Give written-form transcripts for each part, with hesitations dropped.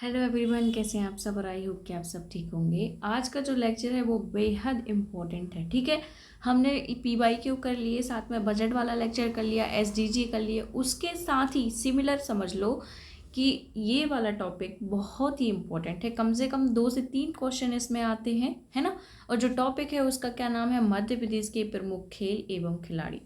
Hello everyone, कैसे हैं आप सब। और आई होप कि आप सब ठीक होंगे। आज का जो लेक्चर है वो बेहद इम्पोर्टेंट है। ठीक है, हमने पी वाई क्यू कर लिए, साथ में बजट वाला लेक्चर कर लिया, एसडीजी कर लिए, उसके साथ ही सिमिलर समझ लो कि ये वाला टॉपिक बहुत ही इम्पोर्टेंट है। कम से कम 2 से 3 क्वेश्चन इसमें आते हैं, है ना। और जो टॉपिक है उसका क्या नाम है, मध्य प्रदेश के प्रमुख खेल एवं खिलाड़ी।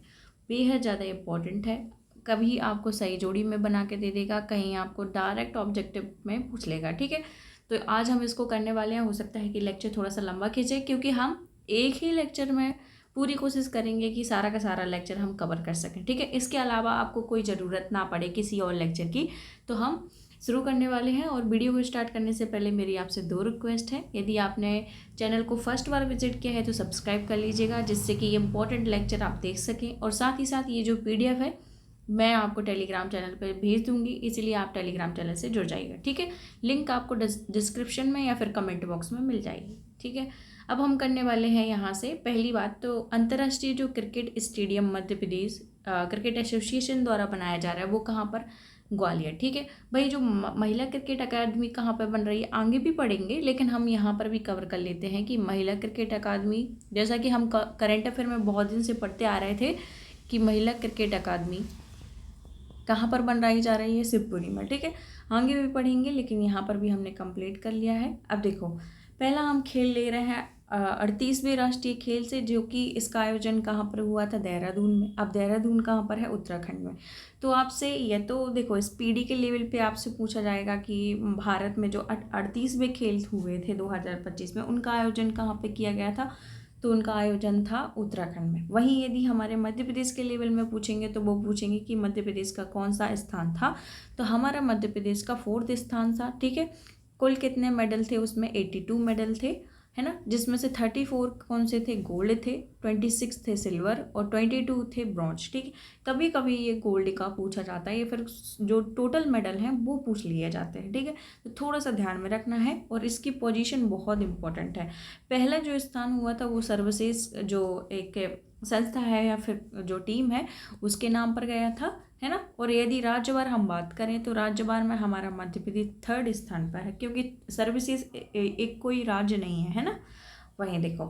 बेहद ज़्यादा इम्पोर्टेंट है। कभी आपको सही जोड़ी में बना के दे देगा, कहीं आपको डायरेक्ट ऑब्जेक्टिव में पूछ लेगा। ठीक है, तो आज हम इसको करने वाले हैं। हो सकता है कि लेक्चर थोड़ा सा लंबा खींचे, क्योंकि हम एक ही लेक्चर में पूरी कोशिश करेंगे कि सारा का सारा लेक्चर हम कवर कर सकें। ठीक है, इसके अलावा आपको कोई ज़रूरत ना पड़े किसी और लेक्चर की। तो हम शुरू करने वाले हैं। और वीडियो को स्टार्ट करने से पहले मेरी आपसे 2 रिक्वेस्ट है। यदि आपने चैनल को फर्स्ट बार विजिट किया है तो सब्सक्राइब कर लीजिएगा, जिससे कि ये इंपॉर्टेंट लेक्चर आप देख सकें। और साथ ही साथ ये जो पीडीएफ है मैं आपको टेलीग्राम चैनल पर भेज दूंगी, इसीलिए आप टेलीग्राम चैनल से जुड़ जाइएगा। ठीक है, लिंक आपको डिस्क्रिप्शन में या फिर कमेंट बॉक्स में मिल जाएगी। ठीक है, अब हम करने वाले हैं यहाँ से पहली बात। तो अंतर्राष्ट्रीय जो cricket stadium Madhya Pradesh cricket association द्वारा बनाया जा रहा है वो कहाँ पर, ग्वालियर। ठीक है भाई, जो महिला क्रिकेट अकादमी कहाँ पर बन रही है आगे भी पढ़ेंगे, लेकिन हम यहाँ पर भी कवर कर लेते हैं कि महिला क्रिकेट अकादमी, जैसा कि हम करंट अफेयर में बहुत दिन से पढ़ते आ रहे थे कि महिला क्रिकेट अकादमी कहाँ पर बनाई जा रही है, शिवपुरी में। ठीक है, आगे भी पढ़ेंगे, लेकिन यहाँ पर भी हमने कंप्लीट कर लिया है। अब देखो, पहला हम खेल ले रहे हैं 38वें राष्ट्रीय खेल से, जो कि इसका आयोजन कहाँ पर हुआ था, देहरादून में। अब देहरादून कहाँ पर है, उत्तराखंड में। तो आपसे ये तो देखो, इस पीडी के लेवल पे आपसे पूछा जाएगा कि भारत में जो 38वें खेल हुए थे 2025 में, उनका आयोजन कहाँ पर किया गया था। तो उनका आयोजन था उत्तराखंड में। वहीं यदि हमारे मध्य प्रदेश के लेवल में पूछेंगे तो वो पूछेंगे कि मध्य प्रदेश का कौन सा स्थान था। तो हमारा मध्य प्रदेश का 4th स्थान था। ठीक है, कुल कितने मेडल थे उसमें, 82 मेडल थे, है ना, जिसमें से 34 कौन से थे, गोल्ड थे, 26 थे सिल्वर और 22 थे ब्रॉन्ज। ठीक है, कभी कभी ये गोल्ड का पूछा जाता है या फिर जो टोटल मेडल हैं वो पूछ लिए जाते हैं। ठीक है, तो थोड़ा सा ध्यान में रखना है। और इसकी पोजीशन बहुत इंपॉर्टेंट है। पहला जो स्थान हुआ था वो सर्वश्रेष्ठ जो एक संस्था है या फिर जो टीम है उसके नाम पर गया था, है ना। और यदि राज्यवार हम बात करें तो राज्यवार में हमारा मध्य प्रदेश 3rd स्थान पर है, क्योंकि सर्विसेज एक कोई राज्य नहीं है ना। वहीं देखो,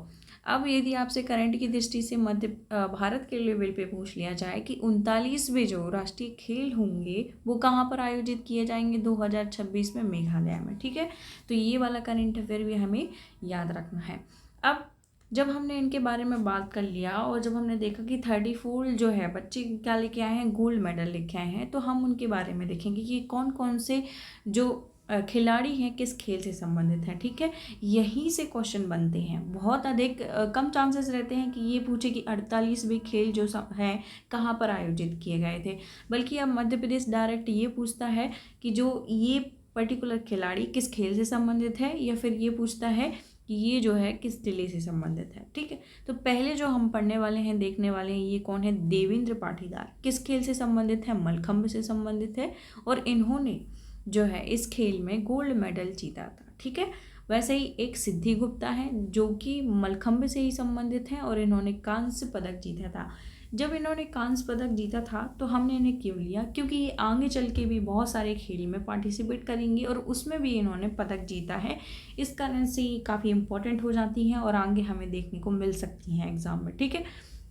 अब यदि आपसे करंट की दृष्टि से मध्य भारत के लेवल पे पूछ लिया जाए कि 39वें जो राष्ट्रीय खेल होंगे वो कहाँ पर आयोजित किए जाएंगे 2026 में, मेघालय में। ठीक है, तो ये वाला करंट अफेयर भी हमें याद रखना है। अब जब हमने इनके बारे में बात कर लिया और जब हमने देखा कि 34 जो है बच्चे क्या लेके आए हैं, गोल्ड मेडल लेके आए हैं, तो हम उनके बारे में देखेंगे कि कौन कौन से जो खिलाड़ी हैं किस खेल से संबंधित हैं। ठीक है, यहीं से क्वेश्चन बनते हैं। बहुत अधिक कम चांसेस रहते हैं कि ये पूछे कि 48वें खेल जो हैं कहाँ पर आयोजित किए गए थे, बल्कि अब मध्य प्रदेश डायरेक्ट ये पूछता है कि जो ये पर्टिकुलर खिलाड़ी किस खेल से संबंधित है, या फिर ये पूछता है कि ये जो है किस जिले से संबंधित है। ठीक है, तो पहले जो हम पढ़ने वाले हैं, देखने वाले हैं, ये कौन है, देवेंद्र पाटीदार। किस खेल से संबंधित है, मलखंभ से संबंधित है, और इन्होंने जो है इस खेल में गोल्ड मेडल जीता था। ठीक है, वैसे ही एक सिद्धि गुप्ता है जो कि मलखंभ से ही संबंधित है और इन्होंने कांस्य पदक जीता था। जब इन्होंने कांस्य पदक जीता था तो हमने इन्हें क्यों लिया, क्योंकि ये आगे चल के भी बहुत सारे खेल में पार्टिसिपेट करेंगी और उसमें भी इन्होंने पदक जीता है। इस कारण से ये काफ़ी इंपॉर्टेंट हो जाती हैं और आगे हमें देखने को मिल सकती हैं एग्जाम में। ठीक है,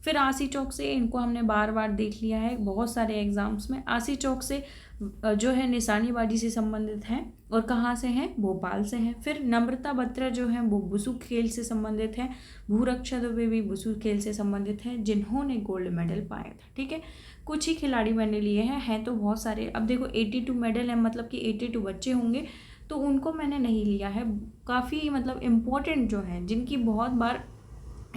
फिर आसी चौक से, इनको हमने बार बार देख लिया है बहुत सारे एग्जाम्स में। आसी चौक से जो है निशानेबाजी से संबंधित हैं और कहाँ से हैं, भोपाल से हैं। फिर नम्रता बत्रा जो है वो वुशु खेल से संबंधित है। भूरक्षा दुबे भी वुशु खेल से संबंधित है, जिन्होंने गोल्ड मेडल पाया था। ठीक है, कुछ ही खिलाड़ी मैंने लिए हैं तो बहुत सारे। अब देखो 82 मेडल है, मतलब कि 82 बच्चे होंगे, तो उनको मैंने नहीं लिया है। काफ़ी मतलब इम्पोर्टेंट जो है, जिनकी बहुत बार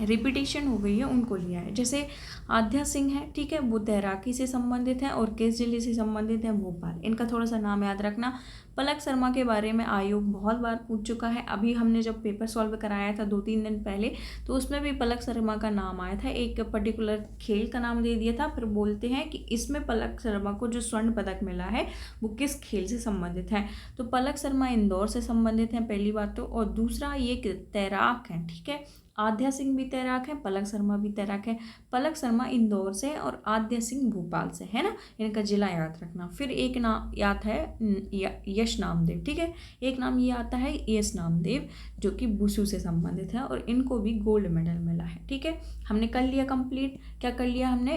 रिपीटेशन हो गई है, उनको लिया है। जैसे आध्या सिंह है, ठीक है, वो तैराकी से संबंधित है और किस जिले से संबंधित है, भोपाल। इनका थोड़ा सा नाम याद रखना। पलक शर्मा के बारे में आयोग बहुत बार पूछ चुका है। अभी हमने जब पेपर सॉल्व कराया था 2-3 दिन पहले, तो उसमें भी पलक शर्मा का नाम आया था। एक पर्टिकुलर खेल का नाम दे दिया था, फिर बोलते हैं कि इसमें पलक शर्मा को जो स्वर्ण पदक मिला है वो किस खेल से संबंधित है। तो पलक शर्मा इंदौर से संबंधित हैं, पहली बात तो। और दूसरा, ये तैराक हैं, ठीक है, आध्या सिंह भी तैराक है, पलक शर्मा भी तैराक है। पलक शर्मा इंदौर से और आध्या सिंह भोपाल से, है ना, इनका जिला याद रखना। फिर एक नाम याद है यश नामदेव, ठीक है, एक नाम ये आता है यश नामदेव जो कि वुशु से संबंधित है और इनको भी गोल्ड मेडल मिला है, ठीक है। हमने कर लिया कंप्लीट, क्या कर लिया हमने,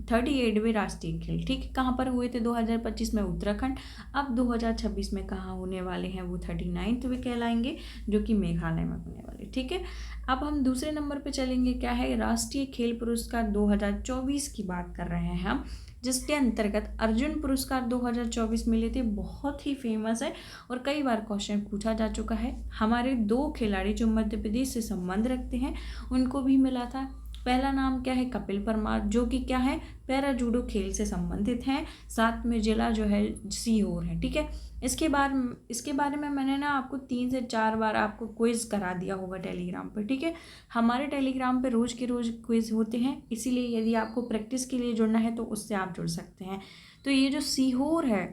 38वें राष्ट्रीय खेल, ठीक है, कहाँ पर हुए थे 2025 में, उत्तराखंड। अब 2026 में कहाँ होने वाले हैं, वो 39वें कहलाएंगे जो कि मेघालय में होने वाले, ठीक है। अब हम दूसरे नंबर पे चलेंगे, क्या है, राष्ट्रीय खेल पुरस्कार 2024 की बात कर रहे हैं हम, जिसके अंतर्गत अर्जुन पुरस्कार 2024 मिले थे, बहुत ही फेमस है और कई बार क्वेश्चन पूछा जा चुका है। हमारे 2 खिलाड़ी जो मध्य प्रदेश से संबंध रखते हैं उनको भी मिला था। पहला नाम क्या है, कपिल परमार, जो कि क्या है, पैरा जूडो खेल से संबंधित हैं। साथ में जिला जो है सीहोर है, ठीक है। इसके बारे में मैंने ना आपको 3 से 4 बार आपको क्विज करा दिया होगा टेलीग्राम पर, ठीक है। हमारे टेलीग्राम पे रोज़ के रोज़ क्विज होते हैं, इसीलिए यदि आपको प्रैक्टिस के लिए जुड़ना है तो उससे आप जुड़ सकते हैं। तो ये जो सीहोर है,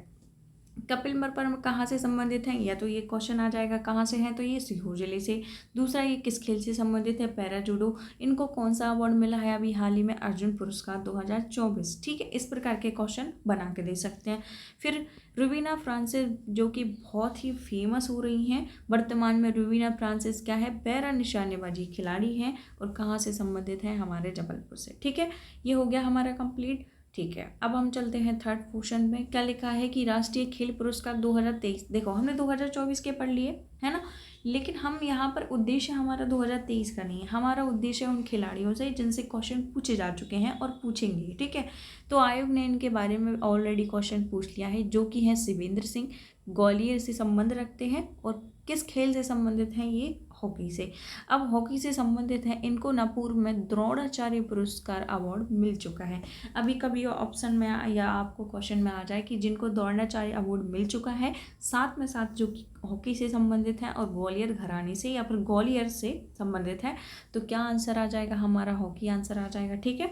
कपिल परमार कहाँ से संबंधित हैं, या तो ये क्वेश्चन आ जाएगा कहाँ से हैं, तो ये सीहोर जिले से। दूसरा, ये किस खेल से संबंधित है, पैरा जूडो। इनको कौन सा अवार्ड मिला है अभी हाल ही में, अर्जुन पुरस्कार 2024, ठीक है। इस प्रकार के क्वेश्चन बना के दे सकते हैं। फिर रुबीना फ्रांसिस जो कि बहुत ही फेमस हो रही हैं वर्तमान में। रुबीना फ्रांसिस क्या है, पैरा निशानेबाजी खिलाड़ी हैं और कहाँ से संबंधित हैं, हमारे जबलपुर से, ठीक है। ये हो गया हमारा कंप्लीट, ठीक है। अब हम चलते हैं थर्ड क्वेश्चन में, क्या लिखा है कि राष्ट्रीय खेल पुरस्कार 2023, देखो हमने 2024 के पढ़ लिए है ना, लेकिन हम यहाँ पर उद्देश्य हमारा 2023 का नहीं है, हमारा उद्देश्य उन खिलाड़ियों से जिनसे क्वेश्चन पूछे जा चुके हैं और पूछेंगे, ठीक है। तो आयोग ने इनके बारे में ऑलरेडी क्वेश्चन पूछ लिया है, जो कि हैं शिवेंद्र सिंह, ग्वालियर से संबंध रखते हैं और किस खेल से संबंधित हैं, ये हॉकी से। अब हॉकी से संबंधित है, इनको ना पूर्व में द्रोणाचार्य पुरस्कार अवार्ड मिल चुका है। अभी कभी ऑप्शन में या आपको क्वेश्चन में आ जाए कि जिनको द्रोणाचार्य अवार्ड मिल चुका है, साथ में साथ जो कि हॉकी से संबंधित है और ग्वालियर घराने से या फिर ग्वालियर से संबंधित है, तो क्या आंसर आ जाएगा, हमारा हॉकी आंसर आ जाएगा, ठीक है।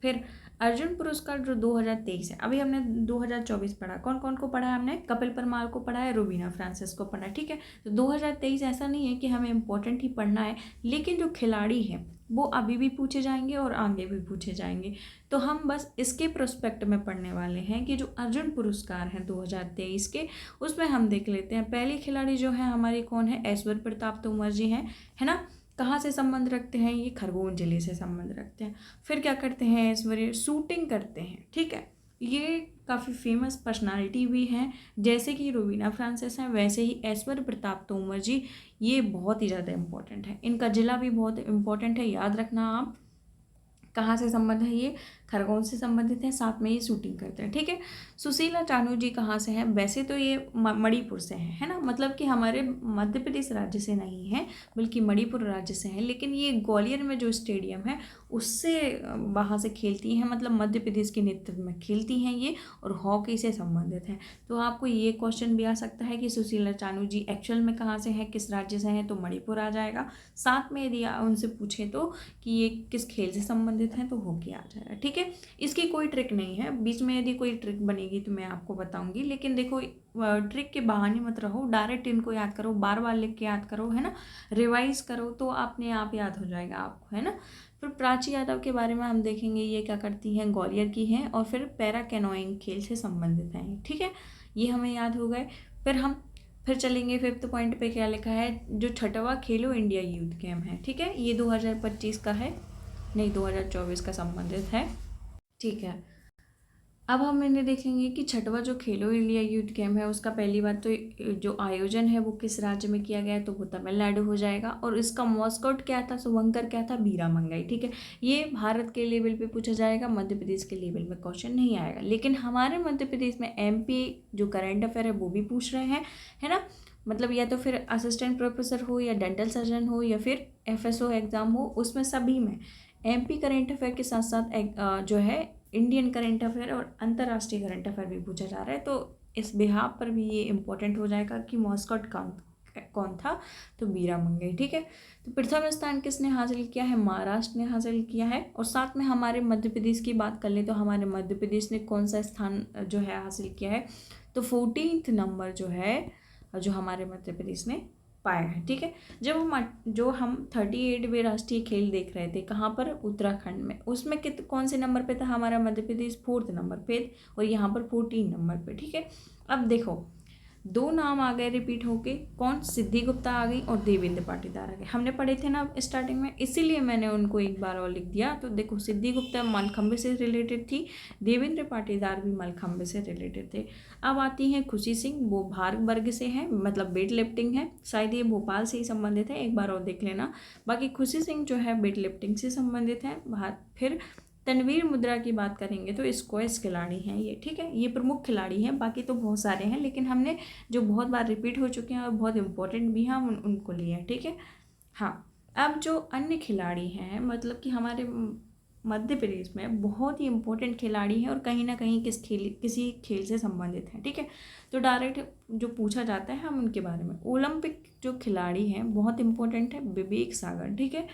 फिर अर्जुन पुरस्कार जो 2023 है, अभी हमने 2024 पढ़ा, कौन कौन को पढ़ा है हमने, कपिल परमार को पढ़ा है, रुबीना फ्रांसिस को पढ़ा है, ठीक है। तो 2023 ऐसा नहीं है कि हमें इम्पोर्टेंट ही पढ़ना है, लेकिन जो खिलाड़ी हैं वो अभी भी पूछे जाएंगे और आगे भी पूछे जाएंगे। तो हम बस इसके प्रोस्पेक्ट में पढ़ने वाले हैं कि जो अर्जुन पुरस्कार हैं 2023 के, उसमें हम देख लेते हैं। पहली खिलाड़ी जो है हमारी कौन है, ऐश्वर्य प्रताप तोमर जी हैं, है ना। कहाँ से संबंध रखते हैं, ये खरगोन जिले से संबंध रखते हैं। फिर क्या करते हैं, ऐश्वर्य शूटिंग करते हैं, ठीक है। ये काफ़ी फेमस पर्सनालिटी भी हैं, जैसे कि रुबीना फ्रांसिस हैं, वैसे ही ऐश्वर्य प्रताप तोमर जी, ये बहुत ही ज़्यादा इम्पोर्टेंट है। इनका जिला भी बहुत इम्पोर्टेंट है, याद रखना आप। कहाँ से संबंध है, ये खरगोन से संबंधित है, साथ में ये शूटिंग करते हैं, ठीक है। सुशीला चानू जी कहाँ से हैं, वैसे तो ये मणिपुर से हैं, है ना, मतलब कि हमारे मध्य प्रदेश राज्य से नहीं है बल्कि मणिपुर राज्य से हैं, लेकिन ये ग्वालियर में जो स्टेडियम है उससे वहाँ से खेलती हैं, मतलब मध्य प्रदेश के नेतृत्व में खेलती हैं ये, और हॉकी से संबंधित हैं। तो आपको ये क्वेश्चन भी आ सकता है कि सुशीला चानू जी एक्चुअल में कहाँ से हैं, किस राज्य से हैं, तो मणिपुर आ जाएगा। साथ में यदि उनसे पूछें तो कि ये किस खेल से संबंधित हैं, तो हॉकी आ जाएगा, ठीक है। इसकी कोई ट्रिक नहीं है, बीच में यदि कोई ट्रिक बनेगी तो मैं आपको बताऊंगी, लेकिन देखो ट्रिक के बहाने मत रहो, डायरेक्ट इनको याद करो, बार बार लिख के याद करो, है ना, रिवाइज करो तो अपने आप याद हो जाएगा आपको, है ना। फिर प्राची यादव के बारे में हम देखेंगे, ये क्या करती हैं, ग्वालियर की हैं और फिर पैरा कैनोइंग खेल से संबंधित हैं, ठीक है, ये हमें याद हो गए। फिर चलेंगे 5th पॉइंट पे, क्या लिखा है, जो 6वां खेलो इंडिया यूथ गेम है, ठीक है, ये 2025 का है, नहीं 2024 का संबंधित है, ठीक है। अब हम इन्हें देखेंगे कि 6वां जो खेलो इंडिया यूथ गेम है उसका पहली बात तो जो आयोजन है वो किस राज्य में किया गया है, तो वो तमिलनाडु हो जाएगा। और इसका मॉस्कॉट क्या था, शुभंकर क्या था, बीरा मंगाई, ठीक है। ये भारत के लेवल पे पूछा जाएगा, मध्य प्रदेश के लेवल में क्वेश्चन नहीं आएगा, लेकिन हमारे मध्य प्रदेश में MP जो करंट अफेयर है वो भी पूछ रहे हैं, है ना। मतलब या तो फिर असिस्टेंट प्रोफेसर हो या डेंटल सर्जन हो या फिर FSO एग्ज़ाम हो, उसमें सभी में MP करंट अफेयर के साथ साथ जो है इंडियन करंट अफेयर और अंतर्राष्ट्रीय करंट अफेयर भी पूछा जा रहा है। तो इस बिहाफ पर भी ये इम्पोर्टेंट हो जाएगा कि मॉस्कॉट कौन था, तो बीरा मंगाई, ठीक है। तो प्रथम स्थान किसने हासिल किया है, महाराष्ट्र ने हासिल किया है। और साथ में हमारे मध्य प्रदेश की बात कर ले तो हमारे मध्य प्रदेश ने कौन सा स्थान जो है हासिल किया है, तो 14th नंबर जो है, जो हमारे मध्य प्रदेश ने पाया है। ठीक है, जब हम 38वें राष्ट्रीय खेल देख रहे थे, कहाँ पर, उत्तराखंड में, उसमें कौन से नंबर पे था हमारा मध्य प्रदेश, 4th नंबर पे, और यहाँ पर 14 नंबर पे। ठीक है, अब देखो 2 नाम आ गए रिपीट होके, कौन, सिद्धि गुप्ता आ गई और देवेंद्र पाटीदार आ गए। हमने पढ़े थे ना स्टार्टिंग में, इसीलिए मैंने उनको एक बार और लिख दिया। तो देखो सिद्धि गुप्ता मलखंबे से रिलेटेड थी, देवेंद्र पाटीदार भी मलखंबे से रिलेटेड थे। अब आती हैं खुशी सिंह, वो भार वर्ग से हैं, मतलब वेट लिफ्टिंग है, शायद ये भोपाल से ही संबंधित है, एक बार और देख लेना। बाकी खुशी सिंह जो है वेट लिफ्टिंग से संबंधित है। फिर तनवीर मुद्रा की बात करेंगे तो स्क्वैश खिलाड़ी हैं ये। ठीक है, ये प्रमुख खिलाड़ी हैं, बाकी तो बहुत सारे हैं, लेकिन हमने जो बहुत बार रिपीट हो चुके हैं और बहुत इंपॉर्टेंट भी हैं उनको लिया है। ठीक है, हाँ, अब जो अन्य खिलाड़ी हैं, मतलब कि हमारे मध्य प्रदेश में बहुत ही इंपॉर्टेंट खिलाड़ी हैं और कहीं ना कहीं किसी खेल से संबंधित हैं। ठीक है, तो डायरेक्ट जो पूछा जाता है हम उनके बारे में। ओलंपिक जो खिलाड़ी हैं बहुत इंपॉर्टेंट है, विवेक सागर। ठीक है,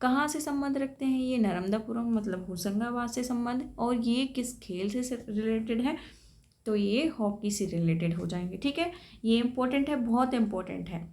कहाँ से संबंध रखते हैं ये, नर्मदापुरम मतलब होशंगाबाद से संबंध, और ये किस खेल से रिलेटेड है, तो ये हॉकी से रिलेटेड हो जाएंगे। ठीक है, ये इंपॉर्टेंट है, बहुत इंपॉर्टेंट है।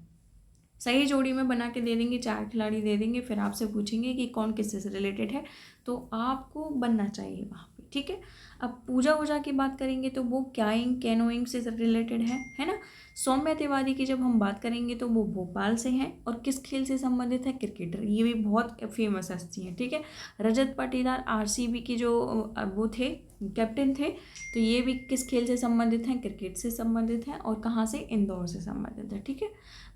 सही जोड़ी में बना के दे देंगे, 4 खिलाड़ी दे देंगे, फिर आपसे पूछेंगे कि कौन किससे से रिलेटेड है, तो आपको बनना चाहिए वहाँ पे। ठीक है, अब पूजा वूजा की बात करेंगे तो वो क्याइंग कैनोइंग से रिलेटेड है ना। सौम्या तिवारी की जब हम बात करेंगे तो वो भोपाल से हैं और किस खेल से संबंधित है, क्रिकेटर, ये भी बहुत फेमस हस्ती हैं। ठीक है, रजत पाटीदार आरसीबी की जो वो थे, कैप्टन थे, तो ये भी किस खेल से संबंधित हैं, क्रिकेट से संबंधित हैं, और कहाँ से, इंदौर से संबंधित है। ठीक है,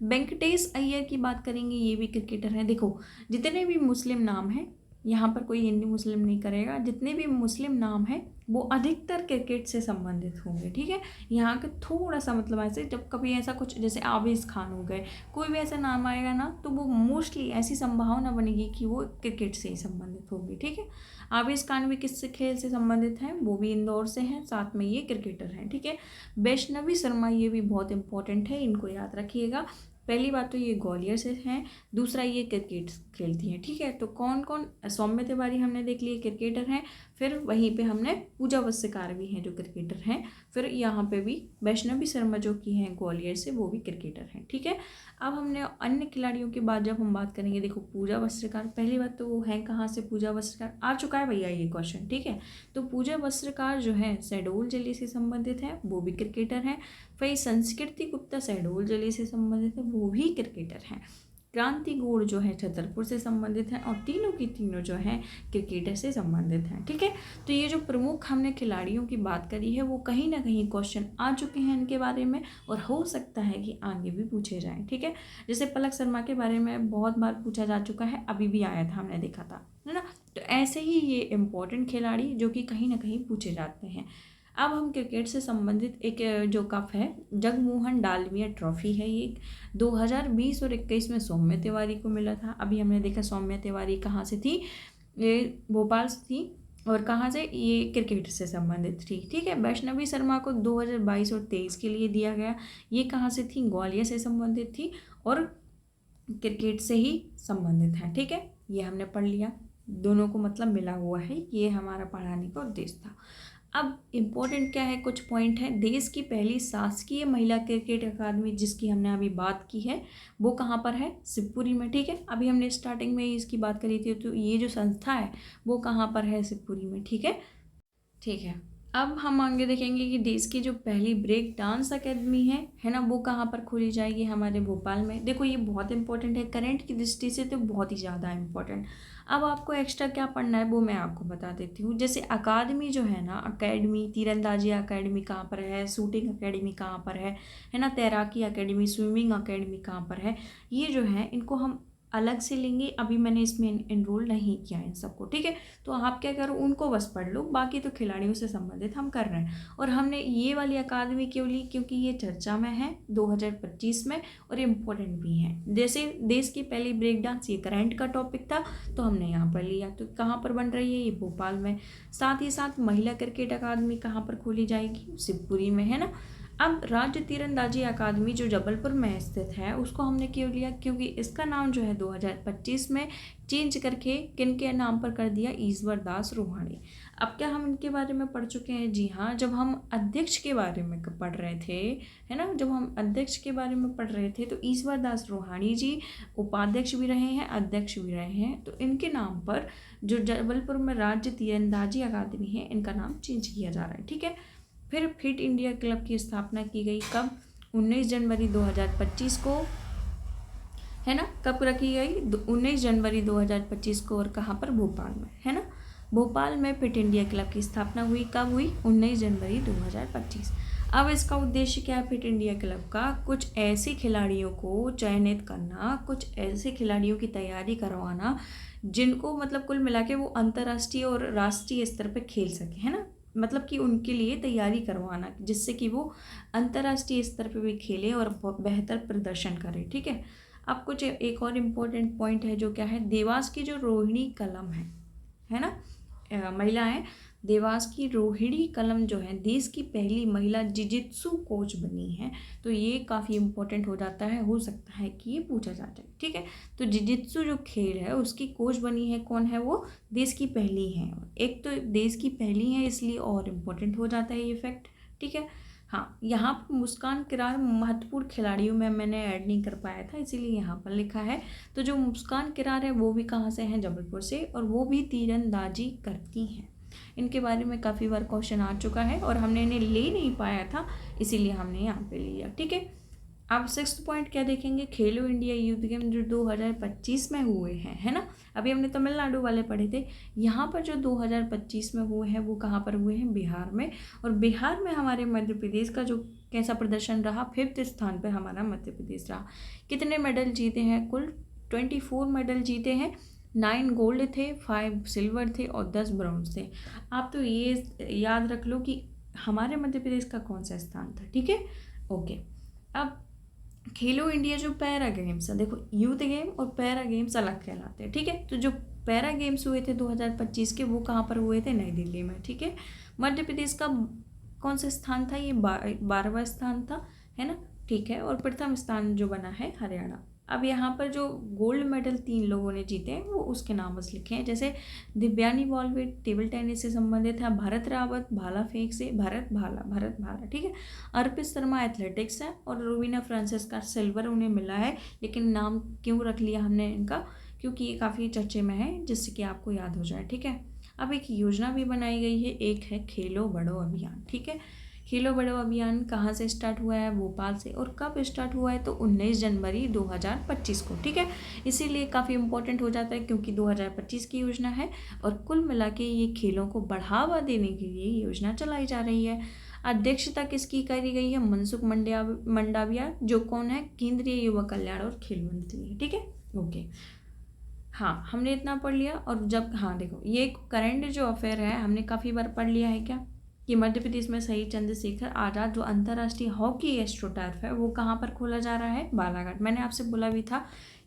वेंकटेश अय्यर की बात करेंगे, ये भी क्रिकेटर हैं। देखो जितने भी मुस्लिम नाम हैं, यहाँ पर कोई हिंदू मुस्लिम नहीं करेगा, जितने भी मुस्लिम नाम हैं वो अधिकतर क्रिकेट से संबंधित होंगे। ठीक है, यहाँ के थोड़ा सा मतलब ऐसे, जब कभी ऐसा कुछ जैसे आवेश खान हो गए, कोई भी ऐसा नाम आएगा ना, तो वो मोस्टली ऐसी संभावना बनेगी कि वो क्रिकेट से ही संबंधित होगी। ठीक है, आवेश खान भी किस खेल से संबंधित हैं, वो भी इंदौर से हैं, साथ में ये क्रिकेटर हैं। ठीक है, वैष्णवी शर्मा, ये भी बहुत इंपॉर्टेंट है, इनको याद रखिएगा। पहली बात तो ये ग्वालियर से हैं, दूसरा ये क्रिकेट खेलती हैं। ठीक है, तो कौन कौन, सौम्या तिवारी हमने देख लिए क्रिकेटर हैं, फिर वहीं पे हमने पूजा वस्त्रकार भी हैं जो क्रिकेटर हैं, फिर यहाँ पे भी वैष्णवी शर्मा जो की हैं ग्वालियर से, वो भी क्रिकेटर हैं। ठीक है, अब हमने अन्य खिलाड़ियों की बात जब हम बात करेंगे, देखो पूजा वस्त्रकार, पहली बात तो वो हैं कहाँ से, पूजा वस्त्रकार आ चुका है भैया ये क्वेश्चन। ठीक है, तो पूजा वस्त्रकार जो है शहडोल जिले से संबंधित है, वो भी क्रिकेटर हैं। फिर संस्कृति गुप्ता शहडोल जिले से संबंधित है, वो भी क्रिकेटर हैं। क्रांति गौड़ जो है छतरपुर से संबंधित हैं, और तीनों की तीनों जो हैं क्रिकेटर से संबंधित हैं। ठीक है, तो ये जो प्रमुख हमने खिलाड़ियों की बात करी है वो कहीं ना कहीं क्वेश्चन आ चुके हैं इनके बारे में, और हो सकता है कि आगे भी पूछे जाएं। ठीक है, जैसे पलक शर्मा के बारे में बहुत बार पूछा जा चुका है, अभी भी आया था, हमने देखा था, है ना। तो ऐसे ही ये इम्पोर्टेंट खिलाड़ी जो कि कहीं ना कहीं पूछे जाते हैं। अब हम क्रिकेट से संबंधित एक जो कप है, जगमोहन डालमिया ट्रॉफी है, ये 2020 और 21 में सौम्या तिवारी को मिला था। अभी हमने देखा सौम्या तिवारी कहाँ से थी, ये भोपाल से थी, और कहाँ से, ये क्रिकेट से संबंधित थी। ठीक है, वैष्णवी शर्मा को 2022 और 23 के लिए दिया गया, ये कहाँ से थी, ग्वालियर से संबंधित थी और क्रिकेट से ही संबंधित है। ठीक है, ये हमने पढ़ लिया, दोनों को मतलब मिला हुआ है, ये हमारा पढ़ाने का उद्देश्य था। अब इम्पोर्टेंट क्या है, कुछ पॉइंट है। देश की पहली शासकीय महिला क्रिकेट अकादमी जिसकी हमने अभी बात की है, वो कहाँ पर है, शिवपुरी में। ठीक है, अभी हमने स्टार्टिंग में ही इसकी बात करी थी, तो ये जो संस्था है वो कहाँ पर है, शिवपुरी में। ठीक है, ठीक है, अब हम आगे देखेंगे कि देश की जो पहली ब्रेक डांस अकेडमी है ना, वो कहाँ पर खोली जाएगी, हमारे भोपाल में। देखो ये बहुत इंपॉर्टेंट है, करंट की दृष्टि से तो बहुत ही ज़्यादा इंपॉर्टेंट। अब आपको एक्स्ट्रा क्या पढ़ना है वो मैं आपको बता देती हूँ। जैसे अकादमी जो है ना, अकेडमी, तीरंदाजी अकेडमी कहाँ पर है, शूटिंग अकेडमी कहाँ पर है ना, तैराकी अकेडमी, स्विमिंग अकेडमी कहाँ पर है, ये जो है इनको हम अलग से लेंगे। अभी मैंने इसमें इनरोल नहीं किया इन सबको। ठीक है, तो आप क्या करो, उनको बस पढ़ लो, बाकी तो खिलाड़ियों से संबंधित हम कर रहे हैं। और हमने ये वाली अकादमी क्यों ली, क्योंकि ये चर्चा में है 2025 में और इम्पोर्टेंट भी है। जैसे देश की पहली ब्रेक डांस, ये करंट का टॉपिक था तो हमने यहाँ पर लिया। तो कहाँ पर बन रही है, ये भोपाल में। साथ ही साथ महिला क्रिकेट अकादमी कहाँ पर खोली जाएगी, शिवपुरी में, है ना। अब राज्य तीरंदाजी अकादमी जो जबलपुर में स्थित है उसको हमने क्यों लिया, क्योंकि इसका नाम जो है 2025 में चेंज करके किन के नाम पर कर दिया, ईश्वर दास रोहाणी। अब क्या हम इनके बारे में पढ़ चुके हैं? जी हाँ, जब हम अध्यक्ष के बारे में पढ़ रहे थे, है ना, जब हम अध्यक्ष के बारे में पढ़ रहे थे तो ईश्वर दास रोहाणी जी उपाध्यक्ष भी रहे हैं, अध्यक्ष भी रहे हैं। तो इनके नाम पर जो जबलपुर में राज्य तीरंदाजी अकादमी है इनका नाम चेंज किया जा रहा है। ठीक है। फिर फिट इंडिया क्लब की स्थापना की गई कब? 19 जनवरी 2025 को, है ना। कब रखी गई? 19 जनवरी 2025 को। और कहाँ पर? भोपाल में, है ना। भोपाल में फिट इंडिया क्लब की स्थापना हुई कब हुई? 19 जनवरी 2025। अब इसका उद्देश्य क्या है फिट इंडिया क्लब का? कुछ ऐसे खिलाड़ियों को चयनित करना, कुछ ऐसे खिलाड़ियों की तैयारी करवाना जिनको मतलब कुल मिला के वो अंतर्राष्ट्रीय और राष्ट्रीय स्तर पर खेल सके, है ना। मतलब कि उनके लिए तैयारी करवाना जिससे कि वो अंतर्राष्ट्रीय स्तर पे भी खेले और बेहतर प्रदर्शन करे। ठीक है। अब कुछ एक और इम्पोर्टेंट पॉइंट है जो क्या है, देवास की जो रोहिणी कलम है ना, महिला है, देवास की रोहिणी कलम जो है देश की पहली महिला जिजित्सु कोच बनी है। तो ये काफ़ी इम्पोर्टेंट हो जाता है, हो सकता है कि ये पूछा जा जाए। ठीक है। तो जिजित्सु जो खेल है उसकी कोच बनी है, कौन है वो? देश की पहली है। एक तो देश की पहली है इसलिए और इम्पोर्टेंट हो जाता है ये फैक्ट। ठीक है। हाँ, यहाँ पर मुस्कान किरार महत्वपूर्ण खिलाड़ियों में मैंने ऐड नहीं कर पाया था इसीलिए यहाँ पर लिखा है। तो जो मुस्कान किरार है वो भी कहाँ से हैं? जबलपुर से, और वो भी तीरंदाजी करती हैं। इनके बारे में काफ़ी बार क्वेश्चन आ चुका है और हमने इन्हें ले नहीं पाया था इसीलिए हमने यहाँ पे लिया। ठीक है। अब 6th पॉइंट क्या देखेंगे? खेलो इंडिया यूथ गेम जो 2025 में हुए हैं, है ना। अभी हमने तमिलनाडु वाले पढ़े थे, यहाँ पर जो 2025 में हुए हैं वो कहाँ पर हुए हैं? बिहार में। और बिहार में हमारे मध्य प्रदेश का जो कैसा प्रदर्शन रहा? 5th स्थान पर हमारा मध्य प्रदेश रहा। कितने मेडल जीते हैं? कुल 24 मेडल जीते हैं। 9 गोल्ड थे, 5 सिल्वर थे और 10 ब्रॉन्ज थे। आप तो ये याद रख लो कि हमारे मध्य प्रदेश का कौन सा स्थान था। ठीक है। ओके। अब खेलो इंडिया जो पैरा गेम्स है, देखो यूथ गेम और पैरा गेम्स अलग कहलाते हैं। ठीक है। तो जो पैरा गेम्स हुए थे 2025 के वो कहाँ पर हुए थे? नई दिल्ली में। ठीक है। मध्य प्रदेश का कौन सा स्थान था? ये 12वां स्थान था, है ना। ठीक है। और प्रथम स्थान जो बना है हरियाणा। अब यहाँ पर जो गोल्ड मेडल 3 लोगों ने जीते हैं वो उसके नाम बस लिखे हैं, जैसे दिव्यानी वॉलवेट टेबल टेनिस से संबंधित है, भरत रावत भाला फेंक से, भरत भाला। ठीक है। अर्पित शर्मा एथलेटिक्स है और रूबीना फ्रांसिस का सिल्वर उन्हें मिला है। लेकिन नाम क्यों रख लिया हमने इनका? क्योंकि ये काफ़ी चर्चे में है जिससे कि आपको याद हो जाए। ठीक है। अब एक योजना भी बनाई गई है, एक है खेलो बढ़ो अभियान। ठीक है। खेलो बढ़ो अभियान कहाँ से स्टार्ट हुआ है? भोपाल से। और कब स्टार्ट हुआ है? तो 19 जनवरी 2025 को। ठीक है। इसीलिए काफ़ी इंपॉर्टेंट हो जाता है क्योंकि 2025 की योजना है और कुल मिला के ये खेलों को बढ़ावा देने के लिए योजना चलाई जा रही है। अध्यक्षता किसकी करी गई है? मनसुख मंडाविया, जो कौन है? केंद्रीय युवा कल्याण और खेल मंत्री है। ठीक है। ओके। हाँ, हमने इतना पढ़ लिया। और जब हाँ देखो, ये करंट जो अफेयर है हमने काफ़ी बार पढ़ लिया है क्या, कि मध्य प्रदेश में शहीद चंद्रशेखर आज़ाद जो अंतर्राष्ट्रीय हॉकी एस्ट्रोटर्फ है वो कहाँ पर खोला जा रहा है? बालाघाट। मैंने आपसे बोला भी था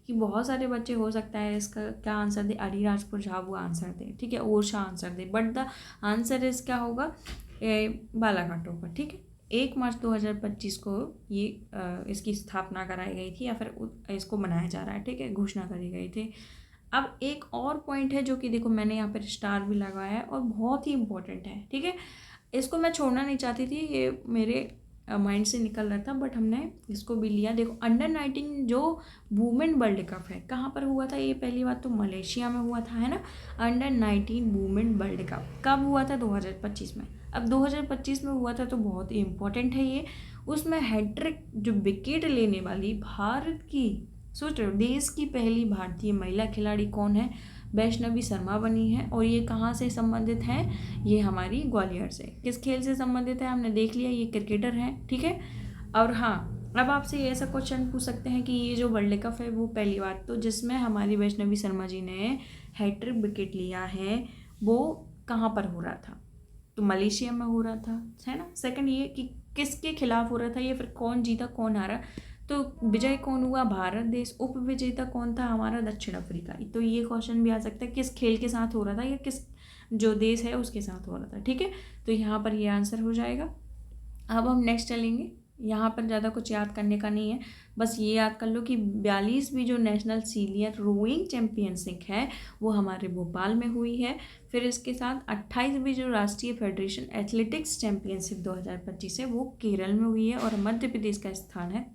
कि बहुत सारे बच्चे हो सकता है इसका क्या आंसर दे, अलीराजपुर झाबुआ आंसर दे। ठीक है। Orchha answer they, but the answer इस क्या होगा? बालाघाट होगा। ठीक है। 1 मार्च 2025 को ये इसकी स्थापना कराई गई थी या फिर इसको बनाया जा रहा है। ठीक है। घोषणा करी गई थी। अब एक और पॉइंट है जो कि देखो मैंने यहाँ पर स्टार भी लगाया है और बहुत ही इंपॉर्टेंट है। ठीक है। इसको मैं छोड़ना नहीं चाहती थी, ये मेरे माइंड से निकल रहा था बट हमने इसको भी लिया। देखो अंडर-19 जो वुमेन वर्ल्ड कप है कहाँ पर हुआ था? ये पहली बात तो मलेशिया में हुआ था, है ना। अंडर-19 वुमेन वर्ल्ड कप कब हुआ था? 2025 में। अब 2025 में हुआ था तो बहुत ही इम्पोर्टेंट है ये। उसमें हैट्रिक जो विकेट लेने वाली भारत की, सोच रहे हो, देश की पहली भारतीय महिला खिलाड़ी कौन है? वैष्णवी शर्मा बनी है। और ये कहाँ से संबंधित है? ये हमारी ग्वालियर से। किस खेल से संबंधित है? हमने देख लिया, ये क्रिकेटर हैं। ठीक है। और हाँ, अब आपसे ऐसा क्वेश्चन पूछ सकते हैं कि ये जो वर्ल्ड कप है वो पहली बात तो जिसमें हमारी वैष्णवी शर्मा जी ने हैट्रिक विकेट लिया है वो कहाँ पर हो रहा था? तो मलेशिया में हो रहा था, है ना। सेकंड ये कि किसके खिलाफ हो रहा था, ये फिर कौन जीता कौन हारा? तो विजय कौन हुआ? भारत देश। उप विजेता कौन था? हमारा दक्षिण अफ्रीका। तो ये क्वेश्चन भी आ सकता है किस खेल के साथ हो रहा था या किस जो देश है उसके साथ हो रहा था। ठीक है। तो यहाँ पर ये आंसर हो जाएगा। अब हम नेक्स्ट चलेंगे। यहाँ पर ज़्यादा कुछ याद करने का नहीं है, बस ये याद कर लो कि 42वीं जो नेशनल सीनियर रोइंग चैम्पियनशिप है वो हमारे भोपाल में हुई है। फिर इसके साथ 28वीं जो राष्ट्रीय फेडरेशन एथलेटिक्स चैम्पियनशिप 2025 है वो केरल में हुई है और मध्य प्रदेश का स्थान है।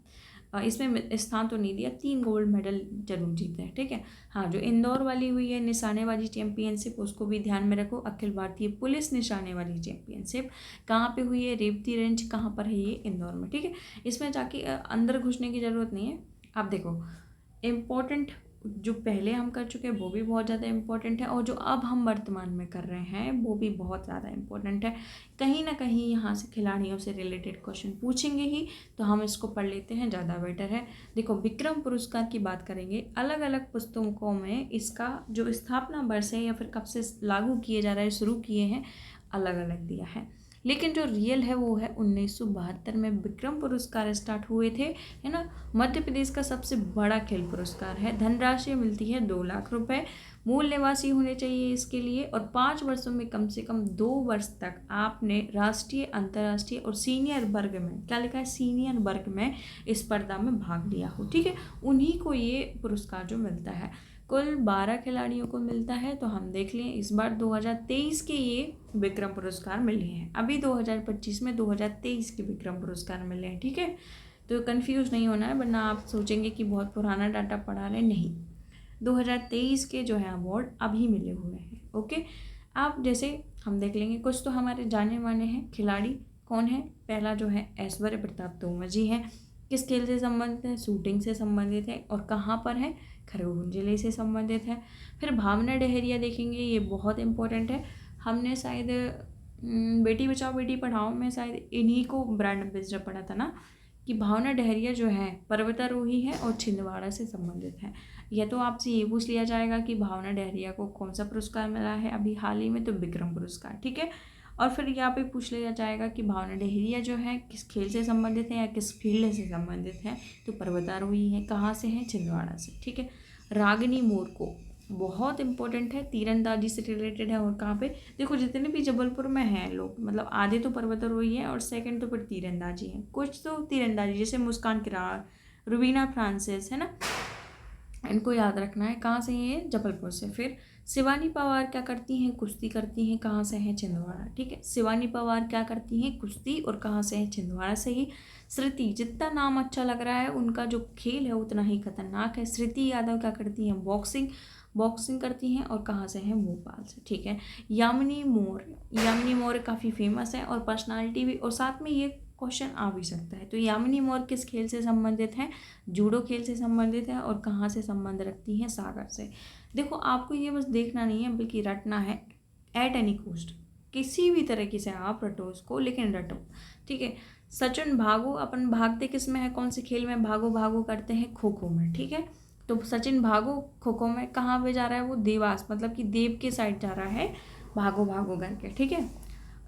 इसमें स्थान तो नहीं दिया, 3 गोल्ड मेडल जरूर जीते हैं, ठीक है। हाँ, जो इंदौर वाली हुई है निशानेबाजी चैंपियनशिप उसको भी ध्यान में रखो। अखिल भारतीय पुलिस निशानेबाजी चैंपियनशिप कहाँ पे हुई है, रेवती रेंज कहाँ पर है, ये इंदौर में, ठीक है। इसमें जाके अंदर घुसने की ज़रूरत नहीं है। आप देखो इम्पोर्टेंट जो पहले हम कर चुके हैं वो भी बहुत ज़्यादा इम्पोर्टेंट है और जो अब हम वर्तमान में कर रहे हैं वो भी बहुत ज़्यादा इम्पोर्टेंट है। कहीं ना कहीं यहाँ से खिलाड़ियों से रिलेटेड क्वेश्चन पूछेंगे ही, तो हम इसको पढ़ लेते हैं, ज़्यादा बेटर है। देखो विक्रम पुरस्कार की बात करेंगे, अलग अलग पुस्तकों में इसका जो स्थापना वर्ष है या फिर कब से लागू किए जा रहा है, शुरू किए हैं, अलग अलग दिया है। लेकिन जो रियल है वो है 1972 में विक्रम पुरस्कार स्टार्ट हुए थे, है ना। मध्य प्रदेश का सबसे बड़ा खेल पुरस्कार है, धनराशि मिलती है 2 लाख रुपए, मूल निवासी होने चाहिए इसके लिए और 5 वर्षों में कम से कम 2 वर्ष तक आपने राष्ट्रीय, अंतर्राष्ट्रीय और सीनियर वर्ग में, क्या लिखा है, सीनियर वर्ग में स्पर्धा में भाग लिया हो, ठीक है। उन्हीं को ये पुरस्कार जो मिलता है, कुल 12 खिलाड़ियों को मिलता है। तो हम देख लें इस बार 2023 के ये विक्रम पुरस्कार मिले हैं, अभी 2025 में 2023 के विक्रम पुरस्कार मिले हैं, ठीक है। तो कंफ्यूज नहीं होना है, वरना आप सोचेंगे कि बहुत पुराना डाटा पढ़ा रहे, नहीं, 2023 के जो है अवार्ड अभी मिले हुए हैं, ओके। आप जैसे हम देख लेंगे कुछ तो हमारे जाने माने हैं खिलाड़ी, कौन है, पहला जो है ऐश्वर्य प्रताप तोमर जी हैं, किस खेल से संबंधित है, शूटिंग से संबंधित है और कहाँ पर है, खरगोन जिले से संबंधित है। फिर भावना डहरिया देखेंगे, ये बहुत इंपॉर्टेंट है, हमने शायद बेटी बचाओ बेटी पढ़ाओ में शायद इन्हीं को ब्रांड एम्बेसडर पढ़ा था ना, कि भावना डहरिया जो है पर्वतारोही है और छिंदवाड़ा से संबंधित है। या तो आपसे ये पूछ लिया जाएगा कि भावना डहरिया को कौन सा पुरस्कार मिला है अभी हाल ही में, तो विक्रम पुरस्कार, ठीक है। और फिर यहाँ पे पूछ लिया जाएगा कि भावना डहरिया जो है किस खेल से संबंधित है या किस फील्ड से संबंधित है, तो पर्वतारोही है, कहाँ से है, छिंदवाड़ा से, ठीक है। रागिनी मोर को बहुत इंपॉर्टेंट है, तीरंदाजी से रिलेटेड है और कहाँ पे, देखो जितने भी जबलपुर में हैं लोग, मतलब आधे तो पर्वतारोही हैं और सेकंड तो फिर तीरंदाजी हैं, कुछ तो तीरंदाजी जैसे मुस्कान किरार, रुबीना फ्रांसिस, है ना, इनको याद रखना है, कहाँ से ये, जबलपुर से। फिर शिवानी पवार क्या करती हैं, कुश्ती करती हैं, कहाँ से हैं, छिंदवाड़ा, ठीक है। शिवानी पवार क्या करती हैं, कुश्ती, और कहाँ से हैं, छिंदवाड़ा से ही। श्रुति, जितना नाम अच्छा लग रहा है उनका जो खेल है उतना ही खतरनाक है। श्रुति यादव क्या करती हैं, बॉक्सिंग, बॉक्सिंग करती हैं और कहाँ से हैं, भोपाल से, ठीक है। यामिनी मोर, यामिनी मोर काफ़ी फेमस है और पर्सनालिटी भी, और साथ में ये क्वेश्चन आ भी सकता है, तो यामिनी मोर किस खेल से संबंधित हैं, जूडो खेल से संबंधित है और कहाँ से संबंध रखती हैं, सागर से। देखो आपको ये बस देखना नहीं है बल्कि रटना है, एट एनी कॉस्ट, किसी भी तरीके से आप रटो उसको, लेकिन रटो, ठीक है। सचिन भागो, अपन भागते किस में है, कौन से खेल में भागो भागो करते हैं, खो खो में, ठीक है। तो सचिन भागो खो खो में कहाँ पे जा रहा है, वो देवास, मतलब कि देव के साइड जा रहा है भागो भागो करके, ठीक है।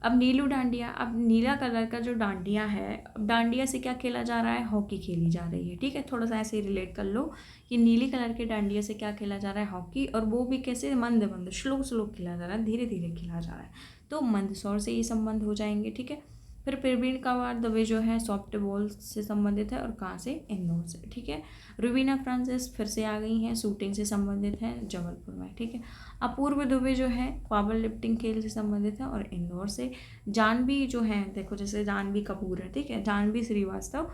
अब नीलू डांडिया, अब नीला कलर का जो डांडिया है, अब डांडिया से क्या खेला जा रहा है, हॉकी खेली जा रही है, ठीक है। थोड़ा सा ऐसे ही रिलेट कर लो कि नीली कलर के डांडिया से क्या खेला जा रहा है, हॉकी, और वो भी कैसे, मंद मंद, स्लो स्लो खेला जा रहा है, धीरे धीरे खेला जा रहा है, तो मंदसौर से ये संबंध हो जाएंगे, ठीक है। फिर प्रवीण कुमार दवे जो है सॉफ्ट बॉल से संबंधित है और कहाँ से, इंदौर से, ठीक है। रुबीना फ्रांसिस फिर से आ गई हैं, शूटिंग से संबंधित है, जबलपुर में, ठीक है। अपूर्व दुबे जो है पावर लिफ्टिंग खेल से संबंधित है और इंदौर से। जानवी जो है, देखो जैसे जानवी कपूर है, ठीक है, जानवी श्रीवास्तव,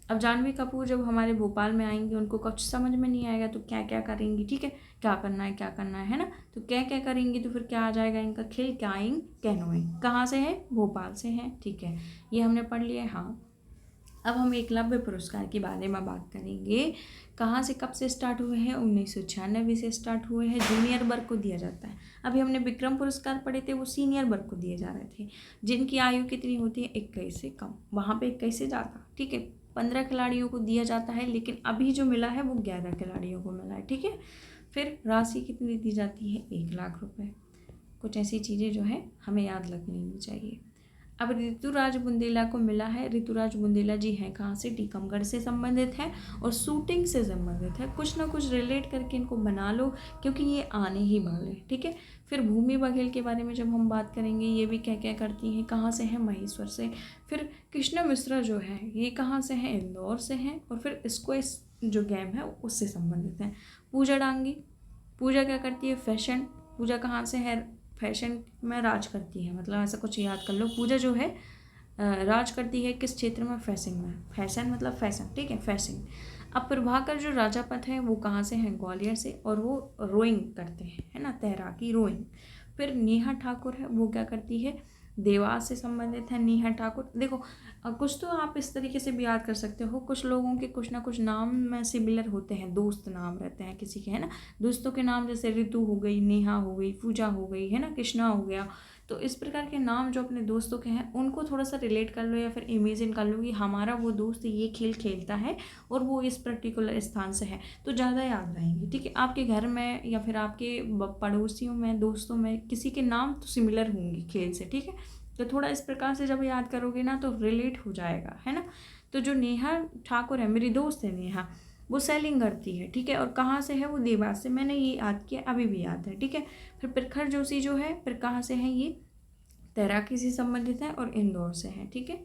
अब जानवी कपूर जब हमारे भोपाल में आएंगी उनको कुछ समझ में नहीं आएगा तो क्या क्या करेंगी, ठीक है, क्या करना है क्या करना है ना, तो क्या क्या करेंगी, तो फिर क्या आ जाएगा इनका खेल, काइंग कैनोइंग, कहाँ से है, भोपाल से है, ठीक है, ये हमने पढ़ लिया है। हाँ, अब हम एकलव्य पुरस्कार के बारे में बात करेंगे, कहाँ से कब से स्टार्ट हुए हैं, 1996 से स्टार्ट हुए हैं, जूनियर वर्ग को दिया जाता है। अभी हमने विक्रम पुरस्कार पढ़े थे, वो सीनियर वर्ग को दिए जा रहे थे, जिनकी आयु कितनी होती है, 21 से कम, वहाँ पे 21 से ज़्यादा, ठीक है। 15 खिलाड़ियों को दिया जाता है, लेकिन अभी जो मिला है वो 11 खिलाड़ियों को मिला है, ठीक है। फिर राशि कितनी दी जाती है, 1 लाख रुपये। कुछ ऐसी चीज़ें जो है हमें याद रखनी चाहिए। अब ऋतुराज बुंदेला को मिला है, ऋतुराज बुंदेला जी हैं कहाँ से, टीकमगढ़ से संबंधित हैं और शूटिंग से संबंधित है। कुछ ना कुछ रिलेट करके इनको बना लो क्योंकि ये आने ही वाले, ठीक है। फिर भूमि बघेल के बारे में जब हम बात करेंगे, ये भी क्या क्या करती हैं, कहाँ से हैं, महेश्वर से। फिर कृष्णा मिश्रा जो है ये कहाँ से हैं, इंदौर से हैं और फिर इसको इस जो गेम है उससे संबंधित है। पूजा डांगी, पूजा क्या करती है, फैशन। पूजा कहाँ से है, फैशन में राज करती है, मतलब ऐसा कुछ याद कर लो। पूजा जो है राज करती है किस क्षेत्र में, फैशन में। फैशन मतलब फैशन, ठीक है, फैशन। अब प्रभाकर जो राजापत है वो कहाँ से हैं, ग्वालियर से और वो रोइंग करते हैं, है ना, तैराकी, रोइंग। फिर नेहा ठाकुर है वो क्या करती है, देवास से संबंधित है नेहा ठाकुर। देखो कुछ तो आप इस तरीके से भी याद कर सकते हो, कुछ लोगों के कुछ ना कुछ नाम में सिमिलर होते हैं, दोस्त नाम रहते हैं किसी के, है ना, दोस्तों के नाम जैसे ऋतु हो गई, नेहा हो गई, पूजा हो गई, है ना, कृष्णा हो गया। तो इस प्रकार के नाम जो अपने दोस्तों के हैं उनको थोड़ा सा रिलेट कर लो या फिर इमेजिन कर लो कि हमारा वो दोस्त ये खेल खेलता है और वो इस पर्टिकुलर स्थान से है, तो ज़्यादा याद रहेंगे, ठीक है। आपके घर में या फिर आपके पड़ोसियों में, दोस्तों में किसी के नाम तो सिमिलर होंगे खेल से, ठीक है। तो थोड़ा इस प्रकार से जब याद करोगे ना तो रिलेट हो जाएगा, है ना। तो जो नेहा ठाकुर है, मेरी दोस्त है नेहा, वो सेलिंग करती है, ठीक है, और कहाँ से है, वो देवास से। मैंने ये याद किया, अभी भी याद है, ठीक है। फिर प्रखर जोशी जो है, फिर कहाँ से है, ये तैराकी से संबंधित है और इंदौर से है, ठीक है,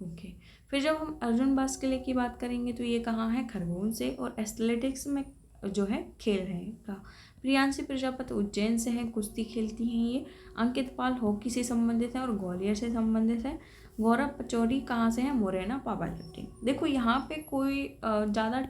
ओके। फिर जब हम अर्जुन बास्केले की बात करेंगे तो ये कहाँ है, खरगोन से और एथलेटिक्स में जो है खेल रहे हैं का। प्रियांशी प्रजापति उज्जैन से हैं, कुश्ती खेलती हैं ये। अंकित पाल हॉकी से संबंधित है और ग्वालियर से संबंधित है। गौरव पचौरी कहाँ से हैं, मोरेना पावर लिफ्टिंग। देखो यहाँ पे कोई ज़्यादा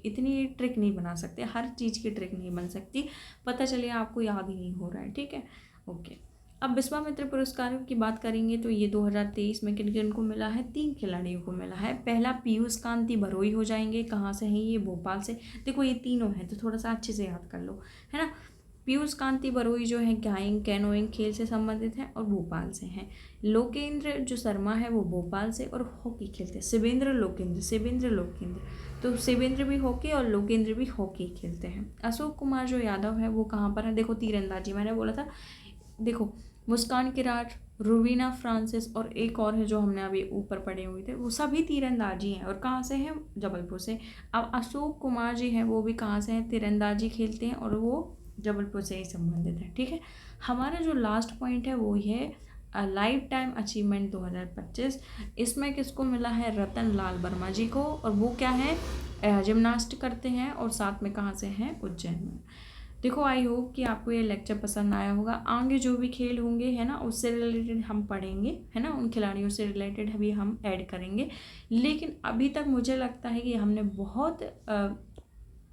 इतनी ट्रिक नहीं बना सकते, हर चीज़ की ट्रिक नहीं बन सकती, पता चले आपको याद ही नहीं हो रहा है, ठीक है, ओके। अब विश्वामित्र पुरस्कारों की बात करेंगे तो ये 2023 में किन किन को मिला है, 3 खिलाड़ियों को मिला है। पहला पीयूष कांति बरोई हो जाएंगे, कहाँ से हैं ये, भोपाल से। देखो ये तीनों हैं तो थोड़ा सा अच्छे से याद कर लो, है ना। पीयूष कांति बरोई जो है काइंग कैनोइंग खेल से संबंधित हैं और भोपाल से हैं। लोकेंद्र जो शर्मा है वो भोपाल से और हॉकी खेलते हैं, शिवेंद्र लोकेंद्र, तो शिवेंद्र भी हॉकी और लोकेंद्र भी हॉकी खेलते हैं। अशोक कुमार जो यादव है वो कहाँ पर है, देखो तीरंदाजी, मैंने बोला था, देखो मुस्कान किरार, रुबीना फ्रांसिस और एक और है जो हमने अभी ऊपर पढ़े हुए थे, वो सभी तीरंदाजी हैं और कहाँ से हैं, जबलपुर से। अब अशोक कुमार जी हैं वो भी कहाँ से हैं, तीरंदाजी खेलते हैं और वो जबलपुर से ही संबंधित है, ठीक है। हमारा जो लास्ट पॉइंट है वो है लाइफ टाइम अचीवमेंट 2025। इसमें किसको मिला है, रतन लाल वर्मा जी को, और वो क्या है, जिम्नास्ट करते हैं और साथ में कहाँ से हैं, उज्जैन में। देखो आई होप कि आपको ये लेक्चर पसंद आया होगा। आगे जो भी खेल होंगे, है ना, उससे रिलेटेड हम पढ़ेंगे, है ना, उन खिलाड़ियों से रिलेटेड भी हम ऐड करेंगे। लेकिन अभी तक मुझे लगता है कि हमने बहुत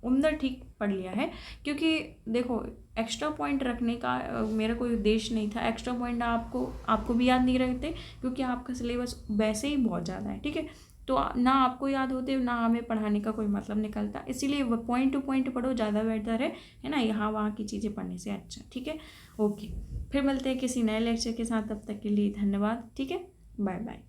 उम्दा ठीक पढ़ लिया है, क्योंकि देखो एक्स्ट्रा पॉइंट रखने का मेरा कोई उद्देश्य नहीं था। एक्स्ट्रा पॉइंट आपको भी याद नहीं रहते क्योंकि आपका सिलेबस वैसे ही बहुत ज़्यादा है, ठीक है। तो ना आपको याद होते ना हमें पढ़ाने का कोई मतलब निकलता, इसीलिए वो पॉइंट टू पॉइंट पढ़ो, ज़्यादा बेहतर है ना, यहाँ वहाँ की चीज़ें पढ़ने से अच्छा, ठीक है, ओके। फिर मिलते हैं किसी नए लेक्चर के साथ, तब तक के लिए धन्यवाद, ठीक है, बाय बाय।